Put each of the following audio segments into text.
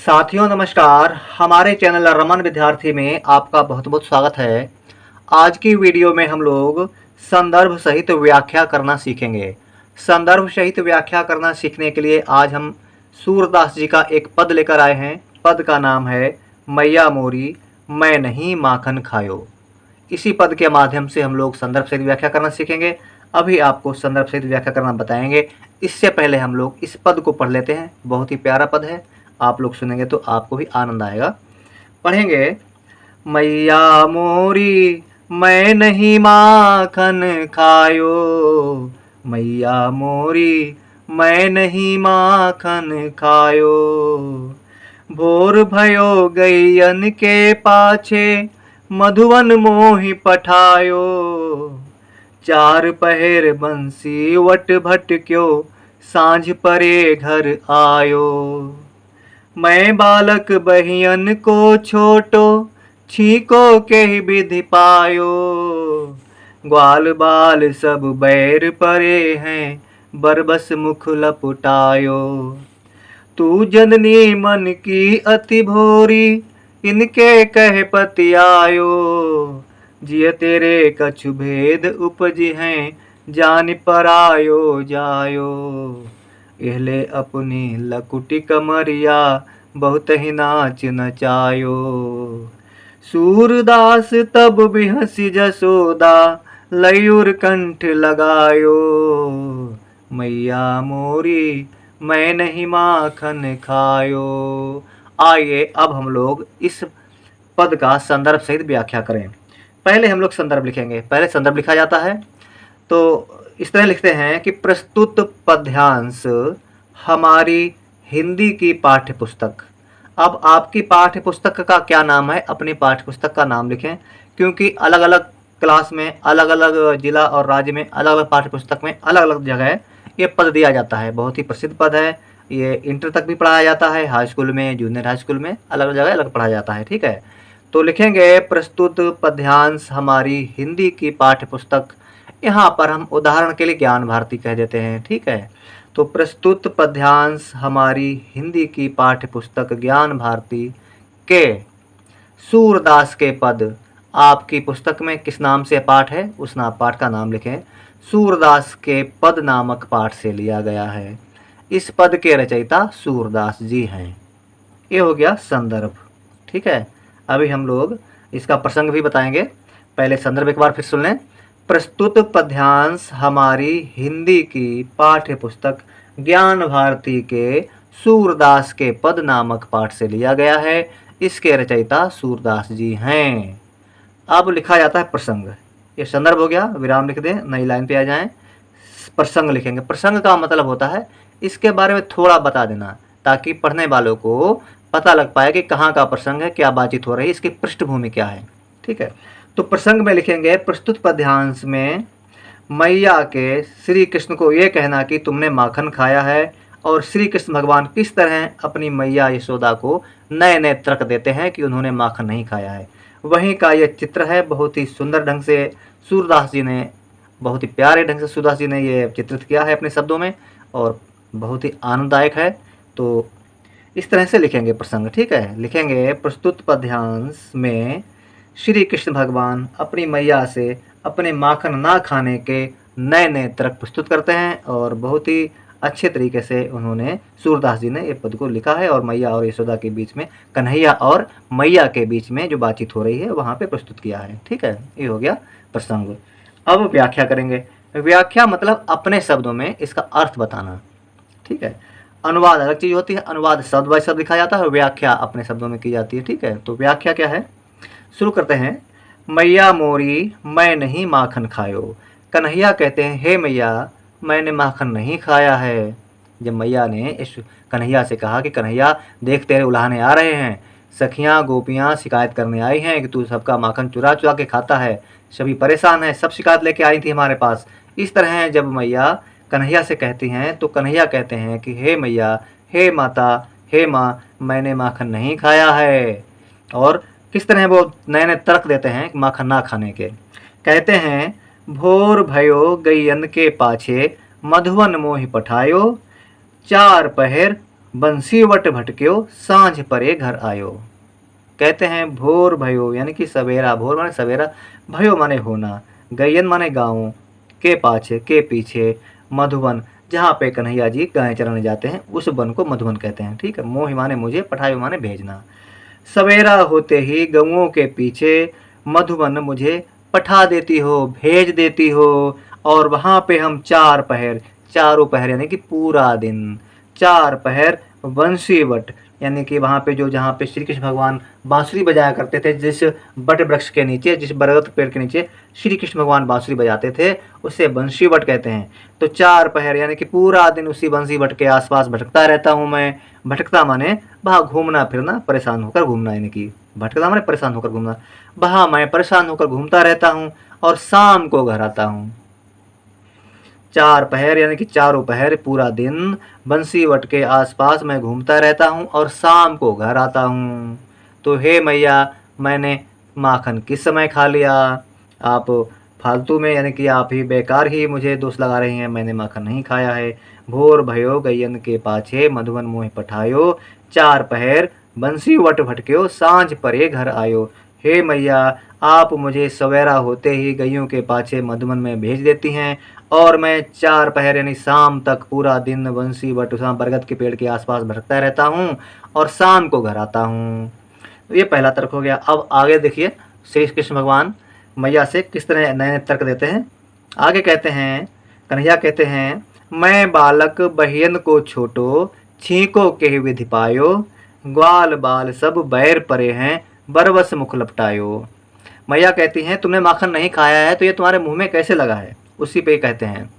साथियों नमस्कार। हमारे चैनल रमन विद्यार्थी में आपका बहुत बहुत स्वागत है। आज की वीडियो में हम लोग संदर्भ सहित व्याख्या करना सीखेंगे। संदर्भ सहित व्याख्या करना सीखने के लिए आज हम सूरदास जी का एक पद लेकर आए हैं। पद का नाम है मैया मोरी मैं नहीं माखन खायो। इसी पद के माध्यम से हम लोग संदर्भ सहित व्याख्या करना सीखेंगे। अभी आपको संदर्भ सहित व्याख्या करना बताएंगे। इससे पहले हम लोग इस पद को पढ़ लेते हैं। बहुत ही प्यारा पद है, आप लोग सुनेंगे तो आपको भी आनंद आएगा। पढ़ेंगे। मैया मोरी मैं नहीं माखन खायो, मैया मोरी मैं नहीं माखन खायो। भोर भयो गैयन के पाछे मधुवन मोहि पठायो। चार पहर बंसी वट भटक्यो सांझ परे घर आयो। मैं बालक बहियन को छोटो छीको के विधि पायो। ग्वाल बाल सब बैर परे हैं बरबस मुख लपुटायो। तू जननी मन की अति भोरी इनके कह पति आयो। जिय तेरे कछु भेद उपजी हैं जान परायो जायो। एहले अपनी लकुटी कमरिया बहुत ही नाच नचायो। सूरदास तब भी हंसी जसोदा लयूर कंठ लगायो। मैया मोरी मैं नहीं माखन खायो। आइए अब हम लोग इस पद का संदर्भ सहित व्याख्या करें। पहले हम लोग संदर्भ लिखेंगे। पहले संदर्भ लिखा जाता है तो इस तरह लिखते हैं कि प्रस्तुत पद्यांश हमारी हिंदी की पाठ्य पुस्तक। अब आपकी पाठ्य पुस्तक का क्या नाम है, अपनी पाठ्य पुस्तक का नाम लिखें, क्योंकि अलग अलग क्लास में अलग अलग जिला और राज्य में अलग अलग पाठ्य पुस्तक में अलग अलग जगह ये पद दिया जाता है। बहुत ही प्रसिद्ध पद है। ये इंटर तक भी पढ़ाया जाता है, हाई स्कूल में, जूनियर हाई स्कूल में अलग अलग जगह अलग पढ़ाया जाता है। ठीक है, तो लिखेंगे प्रस्तुत पद्यांश हमारी हिंदी की पाठ्य पुस्तक। यहाँ पर हम उदाहरण के लिए ज्ञान भारती कह देते हैं। ठीक है, तो प्रस्तुत पद्यांश हमारी हिंदी की पाठ्य पुस्तक ज्ञान भारती के सूरदास के पद। आपकी पुस्तक में किस नाम से पाठ है, उस पाठ का नाम लिखें। सूरदास के पद नामक पाठ से लिया गया है। इस पद के रचयिता सूरदास जी हैं। ये हो गया संदर्भ। ठीक है, अभी हम लोग इसका प्रसंग भी बताएंगे। पहले संदर्भ एक बार फिर सुन लें। प्रस्तुत पद्यांश हमारी हिंदी की पाठ्य पुस्तक ज्ञान भारती के सूरदास के पद नामक पाठ से लिया गया है। इसके रचयिता सूरदास जी हैं। अब लिखा जाता है प्रसंग। ये संदर्भ हो गया, विराम लिख दें, नई लाइन पे आ जाएं। प्रसंग लिखेंगे। प्रसंग का मतलब होता है इसके बारे में थोड़ा बता देना, ताकि पढ़ने वालों को पता लग पाए कि कहाँ का प्रसंग है, क्या बातचीत हो रही है, इसकी पृष्ठभूमि क्या है। ठीक है, तो प्रसंग में लिखेंगे प्रस्तुत पद्यांश में मैया के श्री कृष्ण को ये कहना कि तुमने माखन खाया है, और श्री कृष्ण भगवान किस तरह अपनी मैया यशोदा को नए नए तर्क देते हैं कि उन्होंने माखन नहीं खाया है। वहीं का ये चित्र है। बहुत ही सुंदर ढंग से सूरदास जी ने, बहुत ही प्यारे ढंग से सूरदास जी ने ये चित्रित किया है अपने शब्दों में, और बहुत ही आनंददायक है। तो इस तरह से लिखेंगे प्रसंग। ठीक है, लिखेंगे प्रस्तुत पद्यांश में श्री कृष्ण भगवान अपनी मैया से अपने माखन ना खाने के नए नए तर्क प्रस्तुत करते हैं, और बहुत ही अच्छे तरीके से उन्होंने, सूरदास जी ने ये पद को लिखा है, और मैया और यशोदा के बीच में, कन्हैया और मैया के बीच में जो बातचीत हो रही है वहाँ पे प्रस्तुत किया है। ठीक है, ये हो गया प्रसंग। अब व्याख्या करेंगे। व्याख्या मतलब अपने शब्दों में इसका अर्थ बताना। ठीक है, अनुवाद अलग चीज़ होती है। अनुवाद शब्द बाय शब्द लिखा जाता है, व्याख्या अपने शब्दों में की जाती है। ठीक है, तो व्याख्या क्या है, शुरू करते हैं। मैया मोरी मैं नहीं माखन खायो। कन्हैया कहते हैं, हे मैया मैंने माखन नहीं खाया है। जब मैया ने इस कन्हैया से कहा कि कन्हैया देख तेरे उल्हाने आ रहे हैं, सखियाँ गोपियाँ शिकायत करने आई हैं कि तू सबका माखन चुरा चुरा के खाता है, सभी परेशान हैं, सब शिकायत लेके आई थी हमारे पास। इस तरह जब मैया कन्हैया से कहती हैं तो कन्हैया कहते हैं कि हे मैया, हे माता, हे माँ, मैंने माखन नहीं खाया है। और किस तरह वो नए नए तर्क देते हैं माखन ना खाने के। कहते हैं, भोर भयो गैयन के पाछे मधुवन मोहि पठायो, चार पहर बंसी वट भटक्यो सांझ परे घर आयो। कहते हैं भोर भयो यानी कि सवेरा, भोर माने सवेरा, भयो माने होना, गैयन माने गाँव, के पाछे के पीछे, मधुबन जहाँ पे कन्हैया जी गाय चराने जाते हैं उस वन को मधुबन कहते हैं। ठीक है। मोहि माने मुझे, पठायो माने भेजना। सवेरा होते ही गऊओं के पीछे मधुबन मुझे पठा देती हो, भेज देती हो। और वहाँ पे हम चार पहर, चारों पहर यानी कि पूरा दिन, चार पहर बंसीवट यानी कि वहाँ पे जो, जहाँ पे श्री कृष्ण भगवान बांसुरी बजाया करते थे, जिस बट वृक्ष के नीचे, जिस बरगद पेड़ के नीचे श्री कृष्ण भगवान बांसुरी बजाते थे, उसे बंसीवट कहते हैं। तो चार पहर यानी कि पूरा दिन उसी बंसीवट के आसपास भटकता रहता हूँ मैं। भटकता माने वहाँ घूमना फिरना, परेशान होकर घूमना, यानी कि भटकता माने परेशान होकर घूमना। वहाँ मैं परेशान होकर घूमता रहता हूँ और शाम को घर आता हूँ। चार पहर यानी कि चारों पहर पूरा दिन बंसीवट के आसपास मैं घूमता रहता हूँ और शाम को घर आता हूँ। तो हे मैया, मैंने माखन किस समय खा लिया? आप फालतू में यानी कि आप ही बेकार ही मुझे दोष लगा रही हैं। मैंने माखन नहीं खाया है। भोर भयो गैयन के पाछे मधुबन मोहि पठायो, चार पहर बंसी वट भटक्यो सांझ परे घर आयो। हे मैया, आप मुझे सवेरा होते ही गैयों के पाछे मधुबन में भेज देती हैं और मैं चार पहर यानी शाम तक पूरा दिन बंसी वटुसा बरगद के पेड़ के आसपास भटकता रहता हूँ और शाम को घर आता हूँ। तो ये पहला तर्क हो गया। अब आगे देखिए श्री कृष्ण भगवान मैया से किस तरह नए नए तर्क देते हैं। आगे कहते हैं, कन्हैया कहते हैं, मैं बालक बहियन को छोटो, छींको के विधि पायो, ग्वाल बाल सब बैर परे हैं, बरबस मुख लपटायो। मैया कहती हैं तुमने माखन नहीं खाया है तो ये तुम्हारे मुंह में कैसे लगा है। उसी पे कहते हैं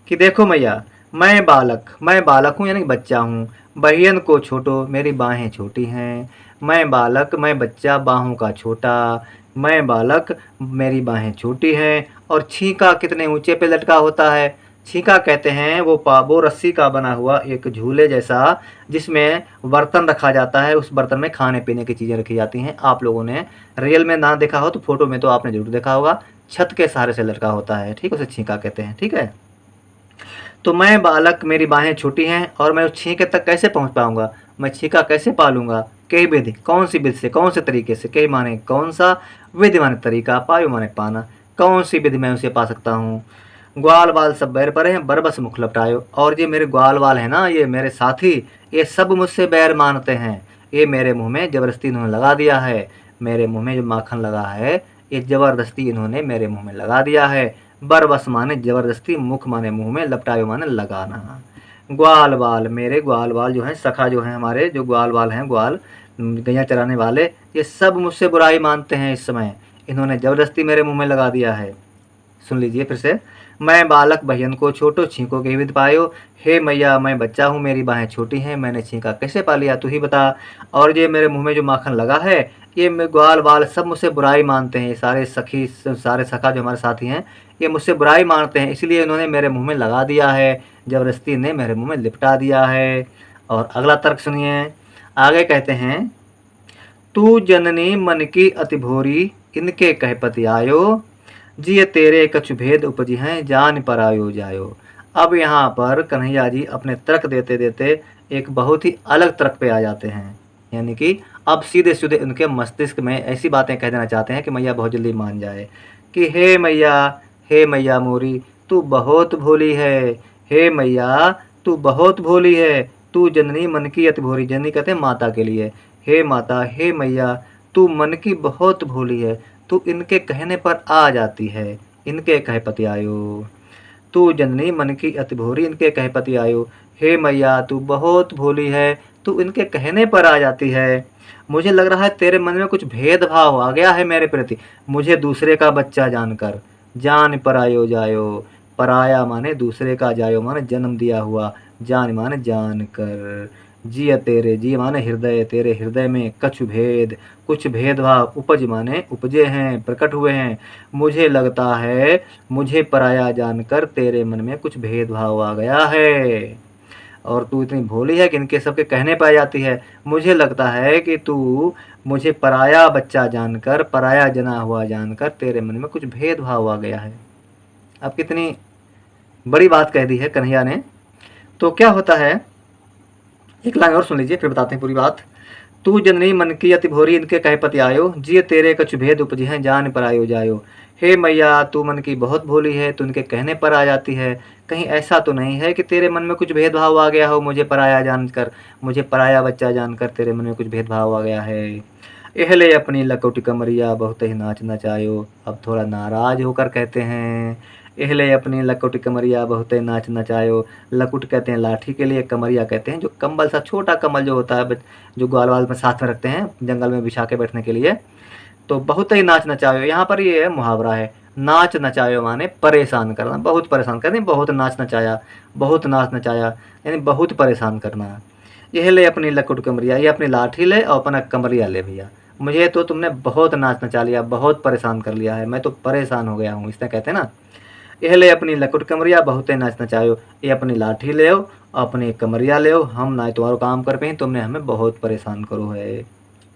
कि देखो मैया, मैं बालक हूँ यानी बच्चा हूँ, बहियन को छोटो मेरी बाहें छोटी हैं। मैं बालक, मैं बच्चा, बाहों का छोटा, मैं बालक, मेरी बाहें छोटी हैं। और छींका कितने ऊंचे पे लटका होता है। छींका कहते हैं वो रस्सी का बना हुआ एक झूले जैसा, जिसमें बर्तन रखा जाता है। उस बर्तन में खाने पीने की चीज़ें रखी जाती हैं। आप लोगों ने रियल में ना देखा हो तो फोटो में तो आपने जरूर देखा होगा। छत के सहारे से लटका होता है। ठीक, उसे छींका कहते हैं। ठीक है। तो मैं बालक, मेरी बाहें छोटी हैं और मैं उस छींके तक कैसे पहुंच पाऊंगा? मैं छींका कैसे पालूंगा? कई विधि, कौन सी विधि से, कौन से तरीके से? कई माने कौन सा, विधि माने तरीका, पायु माने पाना। कौन सी विधि मैं उसे पा सकता हूँ? ग्वाल बाल सब बैर परे हैं, बरबस मुख लपटायो। और ये मेरे ग्वाल वाल है ना, ये मेरे साथी, ये सब मुझसे बैर मानते हैं। ये मेरे मुंह में जबरदस्ती इन्होंने लगा दिया है। मेरे मुंह में जो माखन लगा है ये जबरदस्ती इन्होंने मेरे मुंह में लगा दिया है। बरबस माने जबरदस्ती, मुख माने मुंह में, लपटायो माने लगाना। ग्वाल बाल, मेरे ग्वाल बाल जो हैं, सखा जो हैं हमारे, जो ग्वाल बाल हैं, ग्वाल गैया चराने वाले, ये सब मुझसे बुराई मानते हैं। इस समय इन्होंने जबरदस्ती मेरे मुंह में लगा दिया है। सुन लीजिए फिर से। मैं बालक बहियन को छोटो, छींको के विध पायो। हे मैया, मैं बच्चा हूँ, मेरी बाहें छोटी हैं, मैंने छींका कैसे पा लिया, तू ही बता। और ये मेरे मुंह में जो माखन लगा है, ये ग्वाल बाल सब मुझसे बुराई मानते हैं। ये सारे सखी, सारे सखा जो हमारे साथी हैं, ये मुझसे बुराई मानते हैं, इसलिए इन्होंने मेरे मुंह में लगा दिया है, जबरदस्ती ने मेरे मुंह में लिपटा दिया है। और अगला तर्क सुनिए। आगे कहते हैं, तू जननी मन की अति भोरी, इनके कह पति आयो, जिय तेरे कछु भेद उपजी हैं, जान पर आयो जायो। अब यहाँ पर कन्हैया जी अपने तर्क देते देते एक बहुत ही अलग तर्क पे आ जाते हैं। यानी कि अब सीधे सीधे उनके मस्तिष्क में ऐसी बातें कह देना चाहते हैं कि मैया बहुत जल्दी मान जाए कि हे मैया मोरी, तू बहुत भोली है। हे मैया, तू बहुत भोली है। तू जननी मन की अति भोली, जननी कहते हैं माता के लिए। हे माता, हे मैया, तू मन की बहुत भोली है। तू इनके कहने पर आ जाती है, इनके कह पति आयो। तू जननी मन की अति भोरी, इनके कह पति आयो। हे मैया, तू बहुत भोली है, तू इनके कहने पर आ जाती है। मुझे लग रहा है तेरे मन में कुछ भेदभाव आ गया है मेरे प्रति, मुझे दूसरे का बच्चा जानकर। जान पर आयो जायो, पराया माने दूसरे का, जायो माने जन्म दिया हुआ, जान माने जान कर। जिय तेरे, जी माने हृदय, तेरे हृदय में कछु भेद, कुछ भेदभाव, उपज माने उपजे हैं, प्रकट हुए हैं। मुझे लगता है मुझे पराया जानकर तेरे मन में कुछ भेदभाव आ गया है और तू इतनी भोली है कि इनके सबके कहने पर आ जाती है। मुझे लगता है कि तू मुझे पराया बच्चा जानकर, पराया जना हुआ जानकर तेरे मन में कुछ भेदभाव आ गया है। अब कितनी बड़ी बात कह दी है कन्हैया ने। तो क्या होता है एक लाइन और सुन लीजिए, फिर बताते हैं पूरी बात। तू जननी मन की अति भोरी, इनके कहे पति आयो, जिय तेरे कछु भेद उपजे हैं, जान पर आयो जायो। हे मैया, तू मन की बहुत भोली है, तू उनके कहने पर आ जाती है। कहीं ऐसा तो नहीं है कि तेरे मन में कुछ भेदभाव आ गया हो, मुझे पराया जानकर, मुझे पराया बच्चा जानकर तेरे मन में कुछ भेदभाव आ गया है। एहले अपनी लकोटी कमरिया, बहुत ही नाच नचायो। अब थोड़ा नाराज होकर कहते हैं, एहले अपनी लकोटी कमरिया, बहुत ही नाच नचायो। लकुट कहते हैं लाठी के लिए, कमरिया कहते हैं जो कंबल सा छोटा कम्बल जो होता है, जो ग्वाल वाल में साथ में रखते हैं जंगल में बिछा के बैठने के लिए। तो बहुत ही नाच नचायो, यहाँ पर ये मुहावरा है। नाच नचायो माने परेशान करना, बहुत परेशान करना, बहुत नाच नचाया, बहुत नाच नचाया यानी बहुत परेशान करना। यह ले अपनी लकुट कमरिया, ये अपनी लाठी ले और अपना कमरिया ले भैया, मुझे तो तुमने बहुत नाच नचा लिया, बहुत परेशान कर लिया है, मैं तो परेशान हो गया हूँ, इस तरह कहते हैं ना। यह ले अपनी लकुट कमरिया, बहुत नाच नचायो। ये अपनी लाठी ले आओ, अपनी कमरिया ले आओ, हम ना तुम्हारा काम कर पाए, तुमने हमें बहुत परेशान करो है।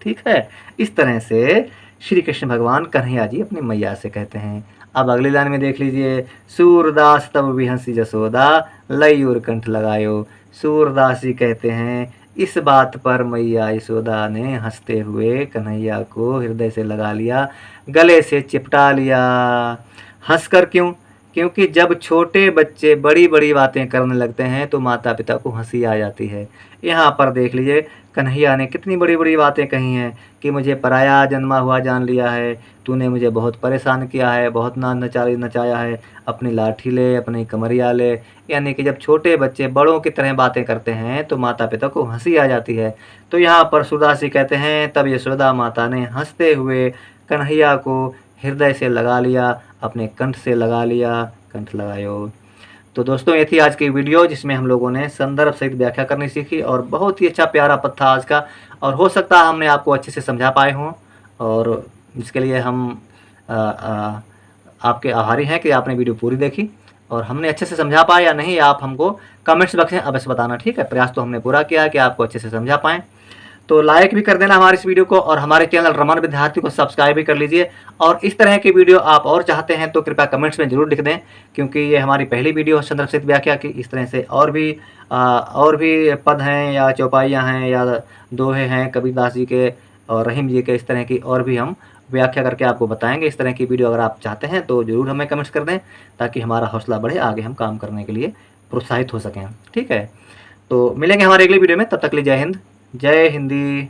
ठीक है, इस तरह से श्री कृष्ण भगवान कन्हैया जी अपनी मैया से कहते हैं। अब अगली लाइन में देख लीजिए, सूरदास तब भी हंसी जसोदा, लई और कंठ लगायो। सूरदास जी कहते हैं, इस बात पर मैया यशोदा ने हंसते हुए कन्हैया को हृदय से लगा लिया, गले से चिपटा लिया। हंसकर क्यों? क्योंकि जब छोटे बच्चे बड़ी बड़ी बातें करने लगते हैं तो माता पिता को हंसी आ जाती है। यहाँ पर देख लीजिए, कन्हैया ने कितनी बड़ी बड़ी बातें कही हैं कि मुझे पराया जन्मा हुआ जान लिया है, तूने मुझे बहुत परेशान किया है, बहुत नाच नचाया है, अपनी लाठी ले, अपनी कमरिया ले। यानी कि जब छोटे बच्चे बड़ों की तरह बातें करते हैं तो माता पिता को हंसी आ जाती है। तो यहाँ पर सूरदास जी कहते हैं, तब यशोदा माता ने हंसते हुए कन्हैया को हृदय से लगा लिया, अपने कंठ से लगा लिया, कंठ लगायो। तो दोस्तों, ये थी आज की वीडियो जिसमें हम लोगों ने संदर्भ सहित व्याख्या करनी सीखी और बहुत ही अच्छा प्यारा पद था आज का, और हो सकता है हमने आपको अच्छे से समझा पाए हों, और इसके लिए हम आपके आभारी हैं कि आपने वीडियो पूरी देखी और हमने अच्छे से समझा पाया या नहीं, आप हमको कमेंट्स बॉक्स में अवश्य बताना। ठीक है, प्रयास तो हमने पूरा किया है कि आपको अच्छे से समझा पाएँ। तो लाइक भी कर देना हमारे इस वीडियो को, और हमारे चैनल रमन विद्यार्थी को सब्सक्राइब भी कर लीजिए। और इस तरह की वीडियो आप और चाहते हैं तो कृपया कमेंट्स में ज़रूर लिख दें, क्योंकि ये हमारी पहली वीडियो है संदर्भ सहित व्याख्या की। इस तरह से और भी पद हैं या चौपाइयाँ हैं या दोहे हैं कबीरदास जी के और रहीम जी के, इस तरह की और भी हम व्याख्या करके आपको बताएंगे। इस तरह की वीडियो अगर आप चाहते हैं तो ज़रूर हमें कमेंट्स कर दें, ताकि हमारा हौसला बढ़े, आगे हम काम करने के लिए प्रोत्साहित हो सकें। ठीक है, तो मिलेंगे हमारे अगली वीडियो में, तब तक के लिए जय हिंद, जय हिंदी।